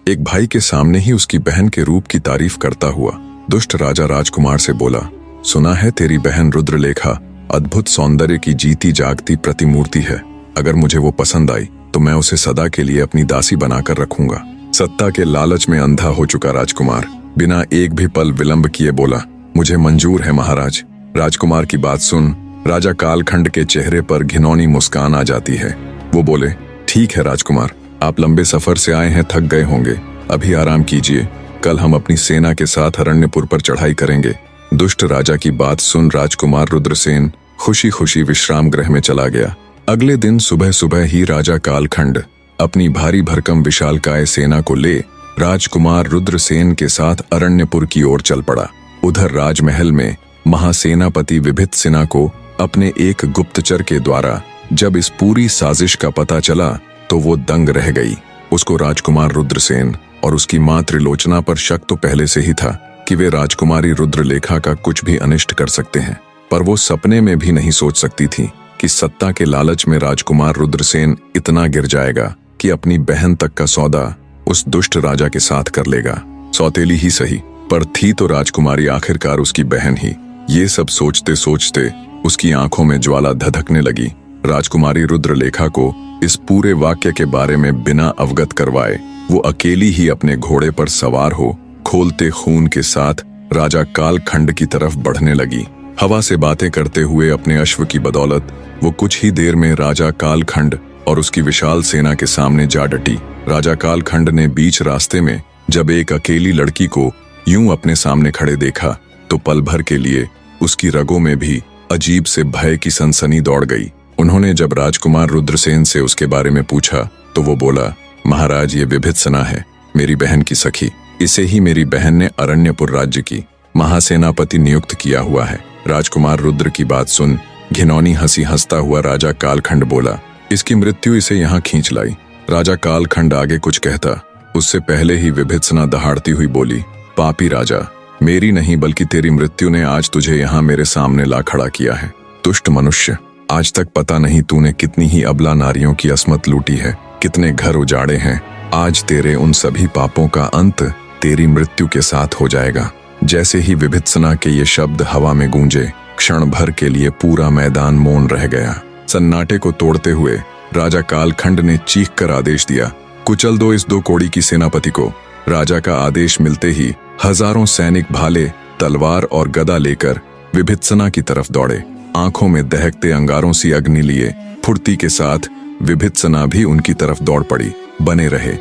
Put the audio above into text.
एक भाई के सामने ही उसकी बहन के रूप की तारीफ करता हुआ दुष्ट राजा राजकुमार से बोला, सुना है तेरी बहन रुद्रलेखा अद्भुत सौंदर्य की जीती जागती प्रतिमूर्ति है। अगर मुझे वो पसंद आई तो मैं उसे सदा के लिए अपनी दासी बनाकर रखूंगा। सत्ता के लालच में अंधा हो चुका राजकुमार बिना एक भी पल विलंब किए बोला, मुझे मंजूर है महाराज। राजकुमार की बात सुन राजा कालखंड के चेहरे पर घिनौनी मुस्कान आ जाती है। वो बोले, ठीक है राजकुमार, आप लंबे सफर से आए हैं, थक गए होंगे, अभी आराम कीजिए। कल हम अपनी सेना के साथ अरण्यपुर पर चढ़ाई करेंगे। दुष्ट राजा की बात सुन राजकुमार रुद्रसेन खुशी खुशी विश्राम गृह में चला गया। अगले दिन सुबह सुबह ही राजा कालखंड अपनी भारी भरकम विशालकाय सेना को ले राजकुमार रुद्रसेन के साथ अरण्यपुर की ओर चल पड़ा। उधर राजमहल में महासेनापति विभित्सिना को अपने एक गुप्तचर के द्वारा जब इस पूरी साजिश का पता चला तो वो दंग रह गई। उसको राजकुमार रुद्रसेन और उसकी मां त्रिलोचना पर शक तो पहले से ही था कि वे राजकुमारी रुद्रलेखा का कुछ भी अनिष्ट कर सकते हैं, पर वो सपने में भी नहीं सोच सकती थी कि सत्ता के लालच में राजकुमार रुद्रसेन इतना गिर जाएगा कि अपनी बहन तक का सौदा उस दुष्ट राजा के साथ कर लेगा। सौतेली ही सही, पर थी तो राजकुमारी आखिरकार उसकी बहन ही। ये सब सोचते सोचते उसकी आंखों में ज्वाला धधकने लगी। राजकुमारी रुद्रलेखा को इस पूरे वाक्य के बारे में बिना अवगत करवाए वो अकेली ही अपने घोड़े पर सवार हो खोलते खून के साथ राजा कालखंड की तरफ बढ़ने लगी। हवा से बातें करते हुए अपने अश्व की बदौलत वो कुछ ही देर में राजा कालखंड और उसकी विशाल सेना के सामने जा डटी। राजा कालखंड ने बीच रास्ते में जब एक अकेली लड़की को यूं अपने सामने खड़े देखा तो पल भर के लिए उसकी रगों में भी अजीब से भय की सनसनी दौड़ गई। उन्होंने जब राजकुमार रुद्रसेन से उसके बारे में पूछा तो वो बोला, महाराज ये विभित्सिना है, मेरी बहन की सखी। इसे ही मेरी बहन ने अरण्यपुर राज्य की महासेनापति नियुक्त किया हुआ है। राजकुमार रुद्र की बात सुन घिनौनी हंसी हंसता हुआ राजा कालखंड बोला, इसकी मृत्यु इसे यहाँ खींच लाई। राजा कालखंड आगे कुछ कहता उससे पहले ही विभित्सिना दहाड़ती हुई बोली, पापी राजा, मेरी नहीं बल्कि तेरी मृत्यु ने आज तुझे यहाँ मेरे सामने ला खड़ा किया है। दुष्ट मनुष्य, आज तक पता नहीं तूने कितनी ही अबला नारियों की असमत लूटी है, कितने घर उजाड़े हैं। आज तेरे उन सभी पापों का अंत तेरी मृत्यु के साथ हो जाएगा। जैसे ही विभित्सिना के ये शब्द हवा में गूंजे, क्षण भर के लिए पूरा मैदान मौन रह गया। सन्नाटे को तोड़ते हुए राजा कालखंड ने चीख कर आदेश दिया, कुचल दो इस 2 कोड़ी की सेनापति को। राजा का आदेश मिलते ही हजारों सैनिक भाले, तलवार और गदा लेकर विभित्सिना की तरफ दौड़े। आंखों में दहकते अंगारों सी अग्नि लिए फुर्ती के साथ विभित्सिना भी उनकी तरफ दौड़ पड़ी। बने रहे।